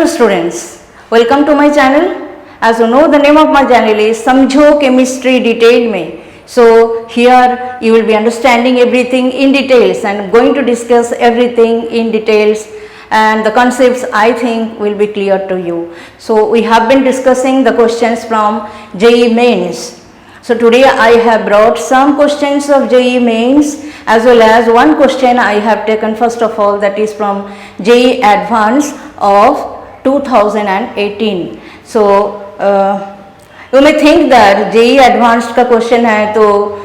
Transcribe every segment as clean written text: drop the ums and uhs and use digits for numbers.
Hello students, welcome to my channel. As you know, the name of my channel is Samjho Chemistry Detail में. So here you will be understanding everything in details and going to discuss everything in details, and the concepts I think will be clear to you. So we have been discussing the questions from JEE Mains. So today I have brought some questions of JEE Mains as well as one question I have taken first of all, that is from JEE Advanced of 2018. So you may think that JEE Advanced का question है तो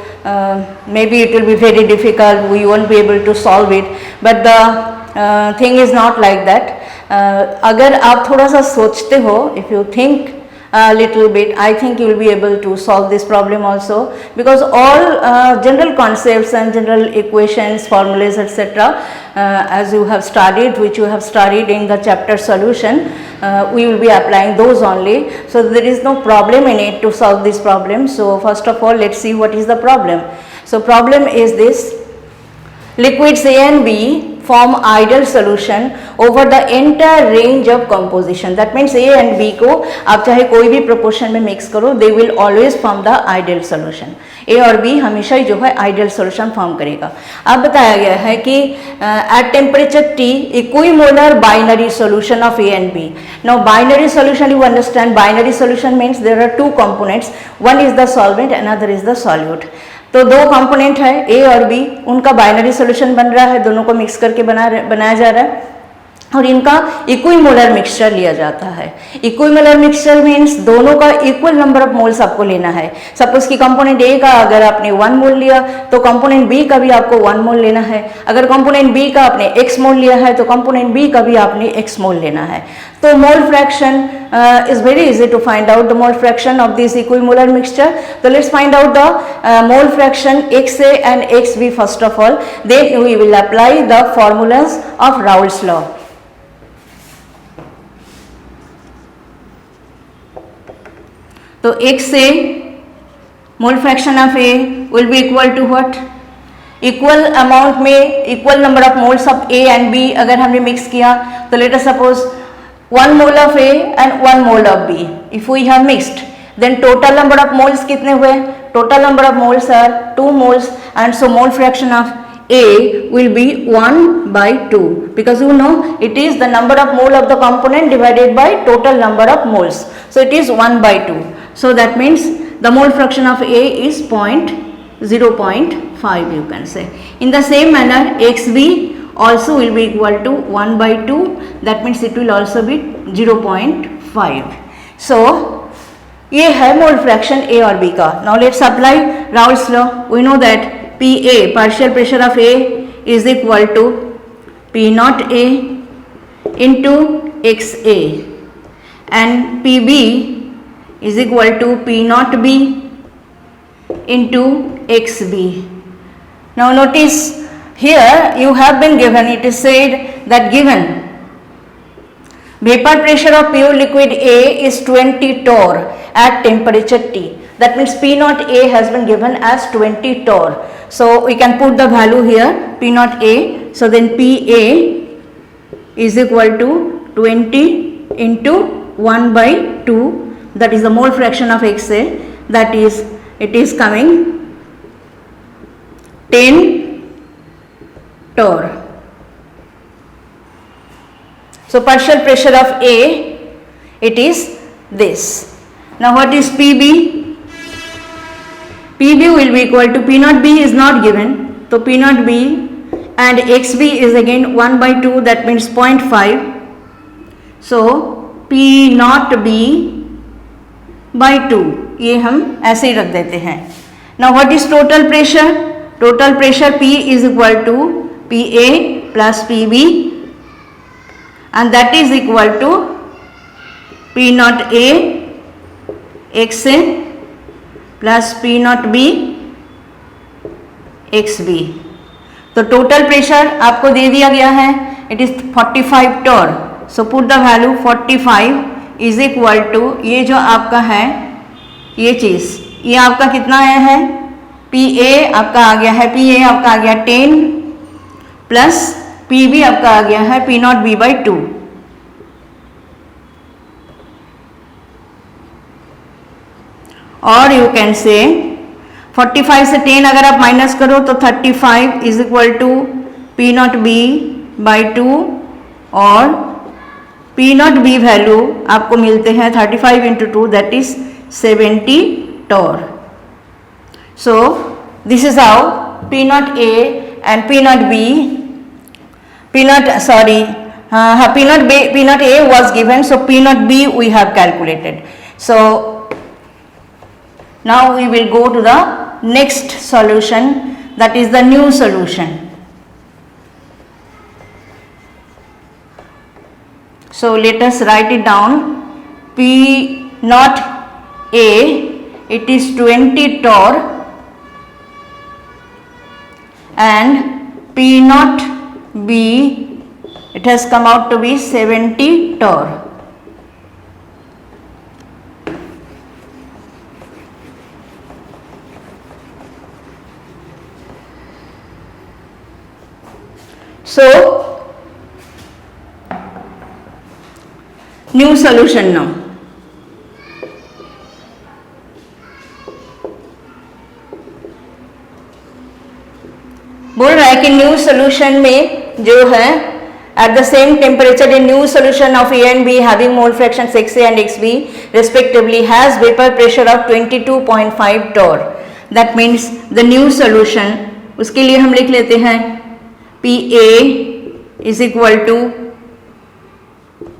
maybe it will be very difficult, we won't be able to solve it, but the thing is not like that. अगर आप थोड़ा सा सोचते हो, if you think a little bit, I think you will be able to solve this problem also, because all general concepts and general equations, formulas, etc. As you have studied, which you have studied in the chapter solution, we will be applying those only. So there is no problem in it to solve this problem. So first of all, let's see what is the problem. So problem is this: liquids A and B form ideal solution over the entire range of composition. That means A and B को आप चाहे कोई भी proportion में mix करो, they will always form the ideal solution. A और B हमेशा ही जो है ideal solution form करेगा. अब बताया गया है कि at temperature T equimolar binary solution of A and B. Now binary solution, you understand, binary solution means there are two components. One is the solvent, another is the solute. तो दो component है ए और B, उनका binary solution बन रहा है, दोनों को मिक्स करके बनाया जा रहा है और इनका इक्विमोलर मिक्सचर लिया जाता है. इक्विमोलर मिक्सचर मीन्स दोनों का इक्वल नंबर ऑफ मोल्स आपको लेना है. सपोज कि कंपोनेंट ए का अगर आपने 1 मोल लिया तो कंपोनेंट बी का भी आपको 1 मोल लेना है. अगर कंपोनेंट बी का आपने x मोल लिया है तो कंपोनेंट बी का भी आपने x मोल लेना है. तो mole fraction is very easy to find out the mole fraction of this equimolar mixture. So let's find out the mole fraction XA and XB first of all. Then we will apply the formulas of Raoult's law. तो XA mole fraction of A will be equal to what? Equal amount में equal number of moles of A and B अगर हमने mix किया तो let us suppose 1 mole of A and 1 mole of B. If we have mixed, then total number of moles कितने हुए? Total number of moles are 2 moles, and so mole fraction of A will be 1 by 2, because you know it is the number of mole of the component divided by total number of moles. So it is 1 by 2. So that means the mole fraction of A is 0.5, you can say. In the same manner, XB also will be equal to 1 by 2, that means it will also be 0.5. So ये है mole fraction A और B का. Now let's apply Raoult's law. We know that PA, partial pressure of A, is equal to P naught A into XA, and PB is equal to P naught B into XB. Now notice here you have been given, it is said that given vapor pressure of pure liquid A is 20 torr at temperature T. That means P naught A has been given as 20 torr. So we can put the value here, P naught A. So then PA is equal to 20 into 1 by 2, that is the mole fraction of XA, that is, it is coming 10 torr. So partial pressure of A, it is this. Now what is PB? PB will be equal to P naught B is not given, so P naught B, and XB is again 1 by 2, that means 0.5. So P naught B by 2, ये हम ऐसे ही रख देते हैं. Now what is total pressure? Total pressure P is equal to PA plus PB, and that is equal to P naught A XA plus P naught B XB. तो total pressure आपको दे दिया गया है, it is 45 torr. So put the value 45 is equal to, ये जो आपका है ये चीज़, ये आपका कितना आया है, PA आपका आ गया है, PA आपका आ गया 10 प्लस PB आपका आ गया है P naught B by 2. और यू कैन से 45 से 10 अगर आप माइनस करो तो 35 is equal to P naught B by 2 और पी नॉट बी वैल्यू आपको मिलते हैं 35 into 2 that is 70 torr. So this is how P naught A and P naught B P naught A was given, so P naught B we have calculated. So now we will go to the next solution, that is the new solution. So let us write it down. P naught A, it is 20 torr, and P naught B, it has come out to be 70 torr. So new solution now. बोल रहा है कि new solution में जो है at the same temperature in new solution of A and be having mole fractions XA and XB respectively has vapor pressure of 22.5 torr. That means the new solution, उसके लिए हम लिख लेते हैं PA is equal to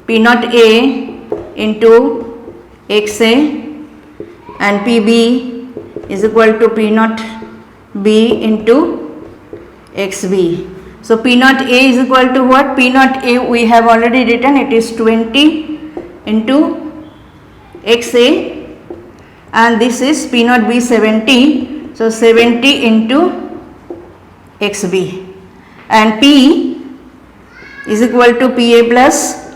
P naught A into XA and PB is equal to P naught B into XB. So P naught A is equal to what? P naught A we have already written, it is 20 into XA and this is P naught B 70. So 70 into XB and P is equal to PA plus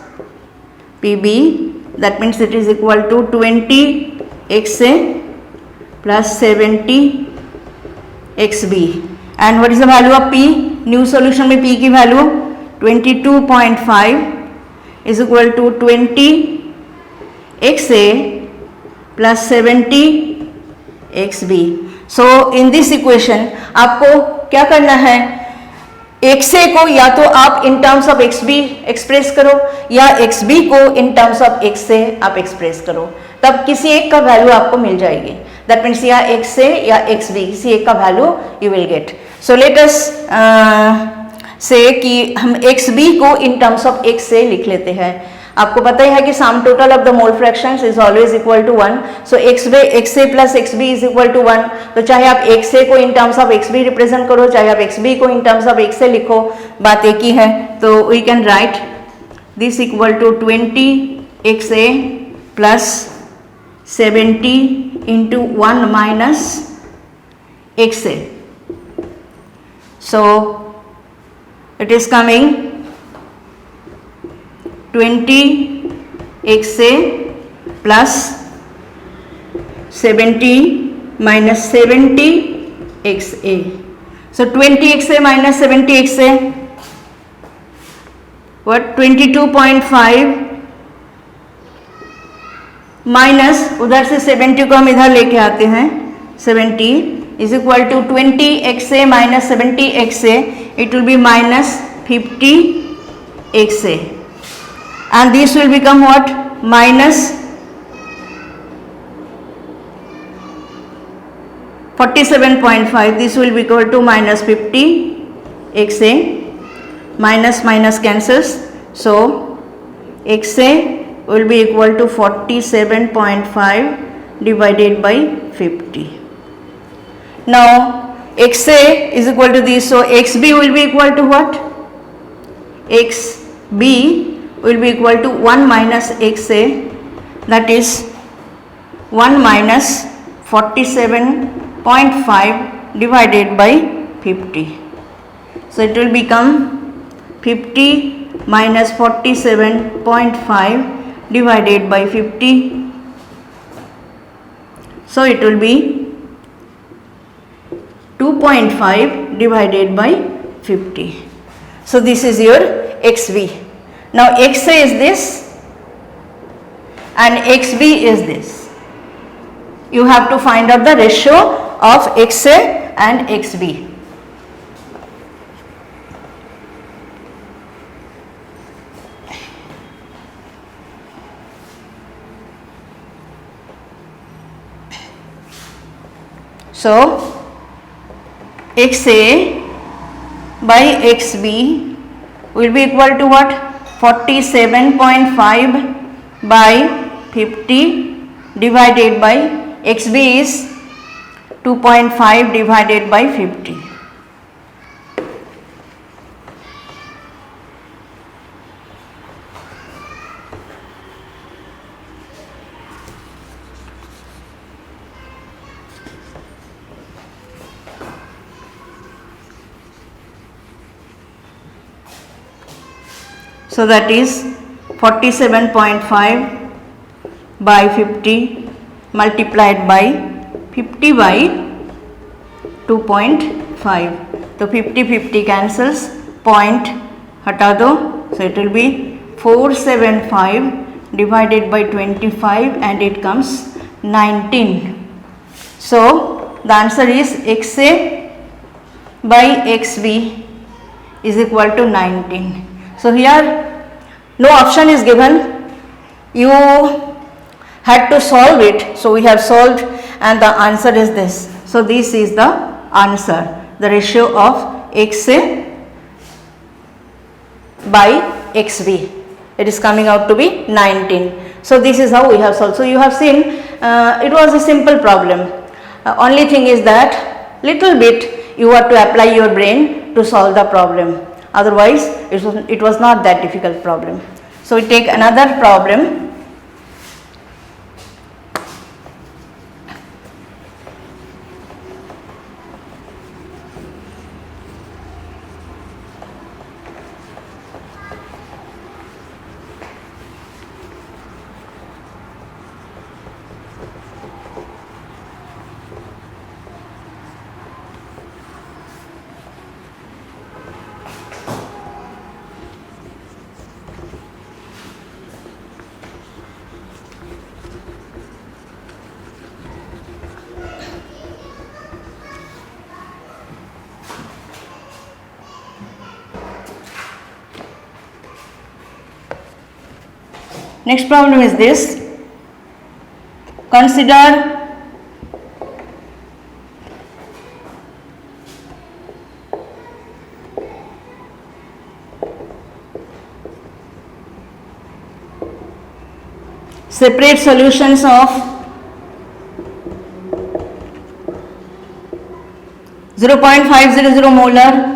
PB, that means it is equal to 20 XA plus 70 XB. And what is the value of P? New solution में P की value 22.5 is equal to 20 XA plus 70 XB. So in this equation आपको क्या करना है, XA को या तो आप in terms of XB express करो या XB को in terms of XA आप एक्सप्रेस करो, तब किसी एक का वैल्यू आपको मिल जाएगी. That means या XA या XB किसी एक का value you will get. So let us say कि हम XB को in terms of XA लिख लेते हैं. आपको पता ही है कि sum total of the mole fractions is always equal to 1. So XA plus XB is equal to 1. तो चाहे आप XA को in terms of XB represent करो, चाहे आप XB को in terms of XA लिखो, बात एक ही है. तो we can write this equal to 20 XA plus 70 into 1 minus XA. So it is coming 20 XA plus 70 minus 70 XA. So 20 XA minus 70 XA, what? 22.5 minus उधर से 70 को हम इधर लेके आते हैं, 70 is equal to 20 XA minus 70 XA, it will be minus 50 XA and this will become what? Minus 47.5, this will be equal to minus 50 XA, minus minus cancels, so XA will be equal to 47.5 divided by 50. Now XA is equal to this, so XB will be equal to what? XB will be equal to 1 minus XA, that is 1 minus 47.5 divided by 50. So it will become 50 minus 47.5 divided by 50. So it will be 2.5 divided by 50. So this is your XB. Now XA is this and XB is this. you have to find out the ratio of XA and XB. So XA by XB will be equal to what? 47.5 by 50 divided by XB is 2.5 divided by 50. So that is 47.5 by 50 multiplied by 50 by 2.5. So 50 cancels, point हटा दो, so it will be 475 divided by 25 and it comes 19. So the answer is XA by XB is equal to 19. So here no option is given, you had to solve it, so we have solved and the answer is this. So this is the answer, the ratio of XA by XB, it is coming out to be 19. So this is how we have solved. So you have seen it was a simple problem, only thing is that little bit you have to apply your brain to solve the problem, otherwise it was not that difficult problem. So we take another problem. Next problem is this. Consider separate solutions of 0.500 molar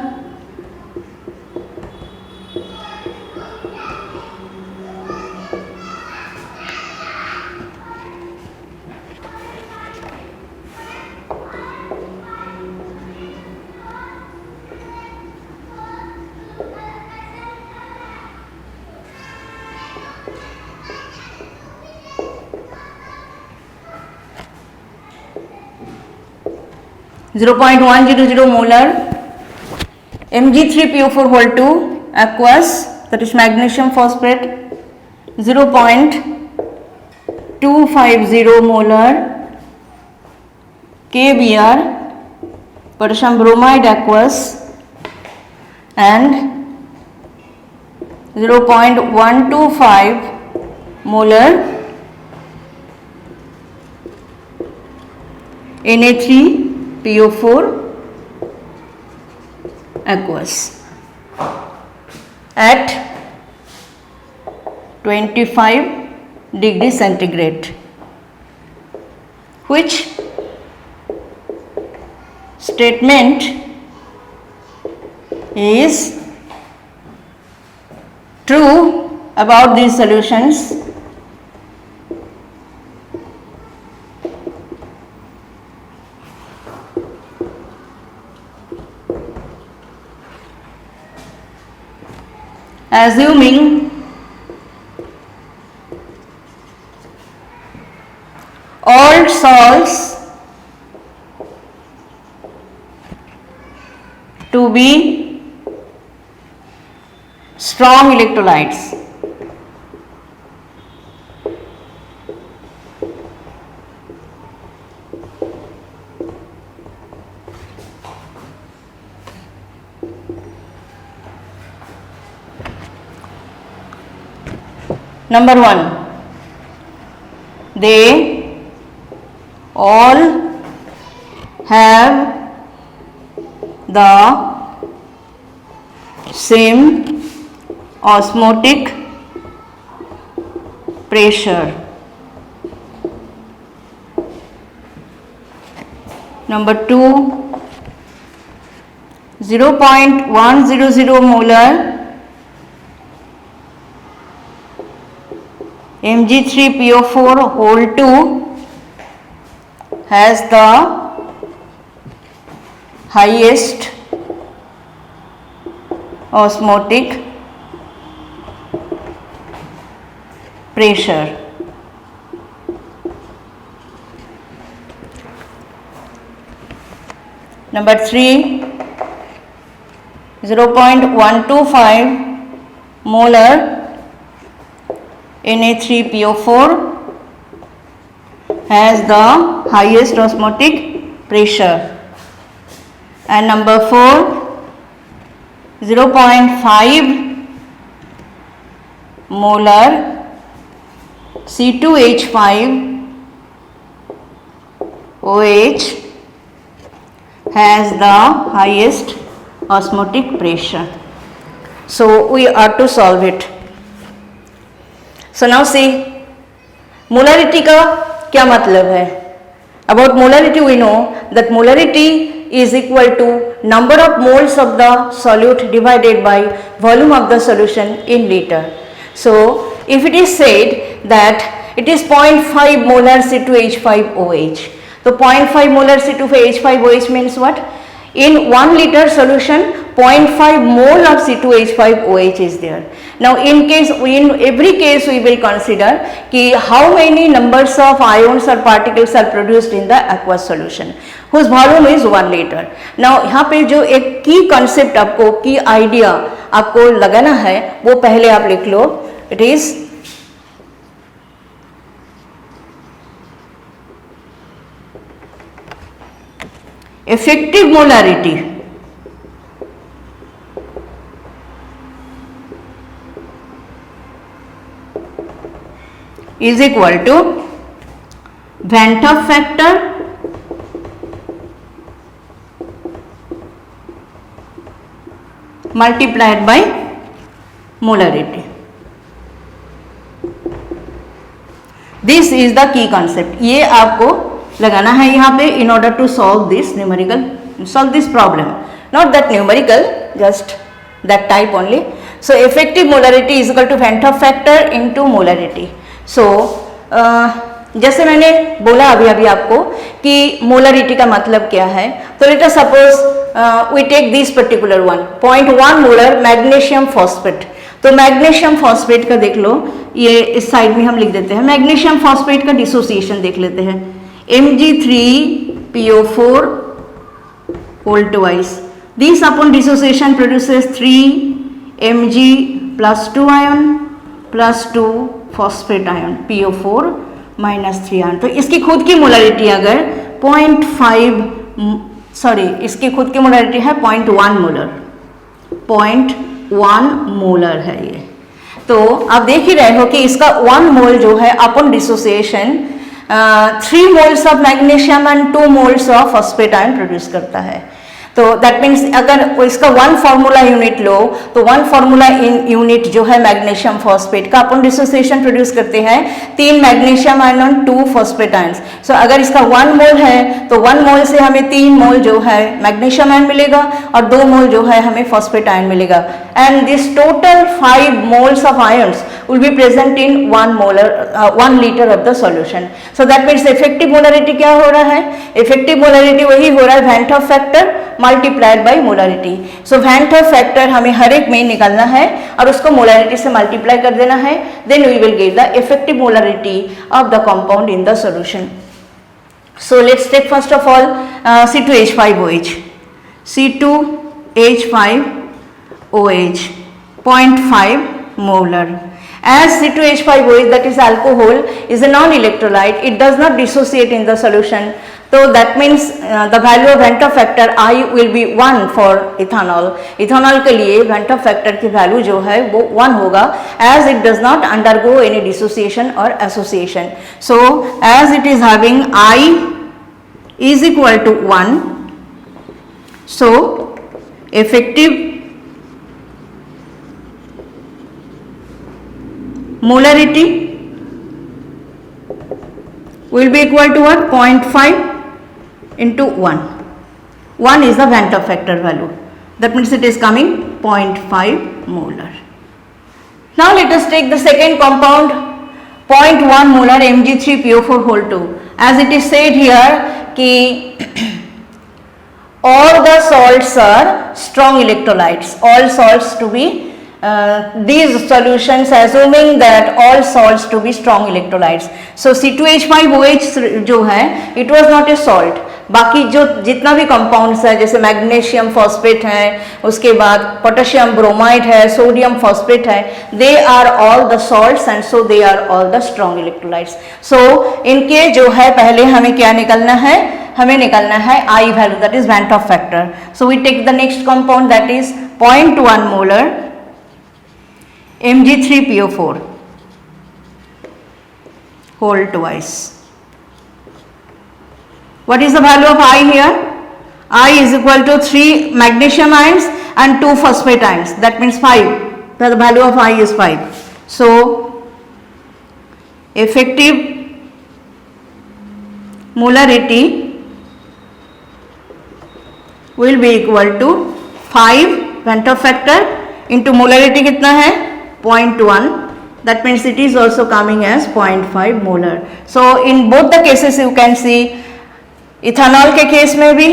molar Mg3PO4 aqueous, that is magnesium phosphate, 0.250 molar KBr potassium bromide aqueous, and 0.125 molar Na3PO4 aqueous at 25 degrees centigrade. Which statement is true about these solutions? Assuming all salts to be strong electrolytes, Number 1, they all have the same osmotic pressure. Number 2, 0.100 molar Mg3PO4 whole 2 has the highest osmotic pressure. Number 3, 0.125 molar Na3PO4 has the highest osmotic pressure. And number 4, 0.5 molar C2H5OH has the highest osmotic pressure. So we are to solve it. So now see, molarity का क्या मतलब है? About molarity we know that molarity is equal to number of moles of the solute divided by volume of the solution in liter. So if it is said that it is 0.5 molar C2H5OH, so 0.5 molar C2H5OH means what? In 1 liter solution, 0.5 mole of C2H5OH is there. Now in every case we will consider कि how many numbers of ions or particles are produced in the aqueous solution whose volume is 1 liter. Now यहाँ पे जो एक की concept आपको की idea आपको लगाना है वो पहले आप लिख लो. It is effective molarity is equal to Van 't Hoff factor multiplied by molarity. This is the key concept. ये आपको लगाना है यहाँ पे in order to solve this problem. Not that numerical, just that type only. So effective molarity is equal to Van 't Hoff factor into molarity. So जैसे मैंने बोला अभी आपको कि मोलरिटी का मतलब क्या है, तो let us suppose we take this particular one 0.1 molar magnesium phosphate. तो मैग्नीशियम फॉस्फेट का देख लो, ये इस साइड में हम लिख देते हैं. मैग्नीशियम फॉस्फेट का डिसोसिएशन देख लेते हैं. Mg3PO4 whole twice. This upon dissociation produces 3 Mg+2 ion plus 2 phosphate ion PO4 minus 3 ion. तो इसकी खुद की मोलरिटी अगर 0.5 इसकी खुद की मोलरिटी है 0.1 मोलर, 0.1 मोलर है ये. तो आप देख ही रहे हो कि इसका 1 मोल जो है upon dissociation 3 moles of magnesium and 2 moles of phosphate ion produce करता है. तो दैट मीन्स अगर इसका 1 फार्मूला यूनिट लो तो 1 फार्मूला यूनिट जो है मैग्नीशियम फॉस्फेट का अपन डिसोसिएशन प्रोड्यूस करते हैं 3 मैग्नीशियम आयन 2 फॉस्फेट आयंस. सो अगर इसका 1 मोल है तो 1 मोल से हमें 3 मोल जो है मैग्नीशियम आयन मिलेगा और 2 मोल जो है हमें फॉस्फेट आयन मिलेगा. And this total 5 moles of ions will be present in 1 liter of the solution. So that means effective molarity क्या हो रहा है? Effective molarity वही हो रहा है Van 't Hoff factor multiplied by molarity. So Van 't Hoff factor हमें हर एक में निकालना है और उसको molarity से multiply कर देना है. Then we will get the effective molarity of the compound in the solution. So let's take first of all C2H5OH. C2H5OH 0.5 molar. As C2H5OH, that is alcohol, is a non-electrolyte, it does not dissociate in the solution. So that means the value of Venter factor I will be 1 for ethanol. Ethanol के लिए Venter factor की value जो है वो 1 होगा, as it does not undergo any dissociation or association. So as it is having I is equal to 1, so effective molarity will be equal to what? 0.5 into 1. 1 is the Venter factor value. That means it is coming 0.5 molar. Now let us take the second compound, 0.1 molar Mg3PO4 whole 2. As it is said here कि all the salts are strong electrolytes. All salts to be these solutions assuming that all salts to be strong electrolytes. So C2H5OH जो है it was not a salt. बाकी जो जितना भी compounds है जैसे magnesium phosphate है, उसके बाद पोटेशियम ब्रोमाइड है, सोडियम फॉस्फेट है, they are all the salts and so they are all the strong electrolytes. So इनके जो है पहले हमें क्या निकलना है, हमें निकलना है I value, that is Venter factor. So we take the next compound that is 0.1 molar Mg3PO4 whole twice. What is the value of I here? I is equal to 3 magnesium ions and 2 phosphate ions. That means 5. So the value of I is 5. So effective molarity will be equal to 5 Venter factor into molarity कितना है 0.1. That means it is also coming as 0.5 molar. So in both the cases you can see, ethanol के case में भी,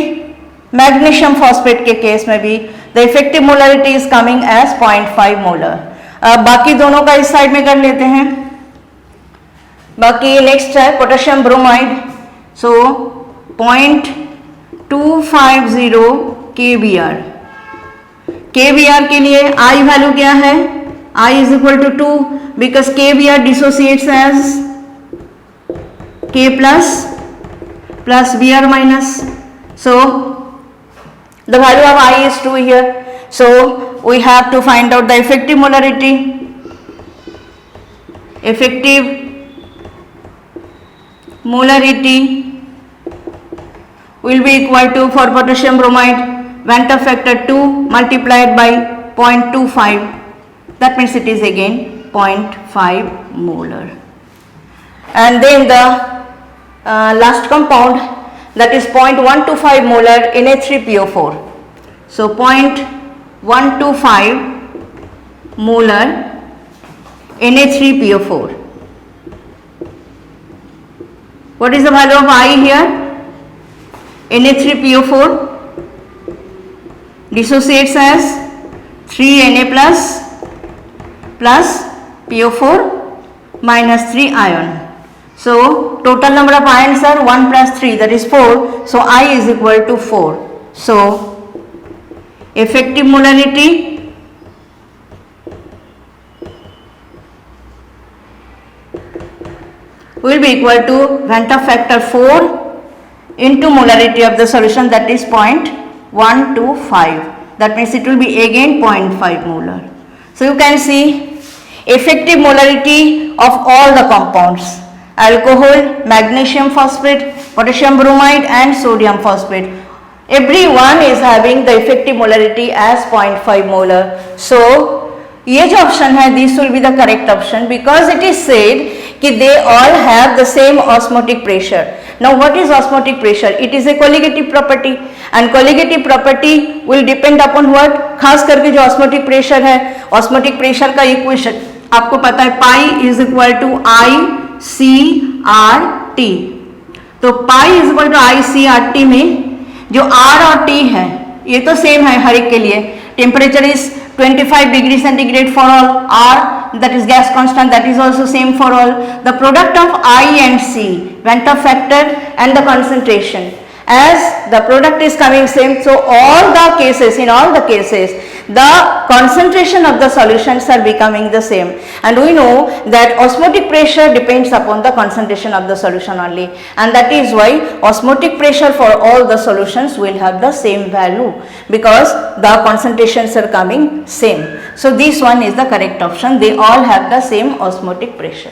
magnesium phosphate के case में भी, the effective molarity is coming as 0.5 molar. बाकी दोनों का इस साइड में कर लेते हैं. बाकी नेक्स्ट है पोटेशियम ब्रोमाइड. सो 0.250 KBr. KBr के लिए आई वैल्यू क्या है? I is equal to 2 because KBr dissociates as K plus Br minus. So the value of I is 2 here. So we have to find out the effective molarity. Effective molarity will be equal to, for potassium bromide, Venter factor 2 multiplied by 0.25. That means it is again 0.5 molar. And then the last compound, that is 0.125 molar Na3PO4. So 0.125 molar Na3PO4. What is the value of I here? Na3PO4 dissociates as 3Na plus PO4 minus 3 ion. So total number of ions are 1 plus 3, that is 4. So I is equal to 4. So effective molarity will be equal to Venter factor 4 into molarity of the solution, that is 0.125. That means it will be again 0.5 molar. So you can see effective molarity of all the compounds: alcohol, magnesium phosphate, potassium bromide and sodium phosphate. Every one is having the effective molarity as 0.5 molar. So ये जो option है, this will be the correct option because it is said कि they all have the same osmotic pressure. Now what is osmotic pressure? It is a colligative property and colligative property will depend upon what? खास करके जो osmotic pressure है, osmotic pressure का equation आपको पता है, pi is equal to ICRT. तो pi is equal to ICRT में जो R और T है ये तो सेम है हर एक के लिए. Temperature is 25 degree centigrade for all. R, that is gas constant, that is also same for all. The product of I and C, Venter factor and the concentration, as the product is coming same, so all the cases, in all the cases the concentration of the solutions are becoming the same, and we know that osmotic pressure depends upon the concentration of the solution only, and that is why osmotic pressure for all the solutions will have the same value because the concentrations are coming same. So this one is the correct option. They all have the same osmotic pressure.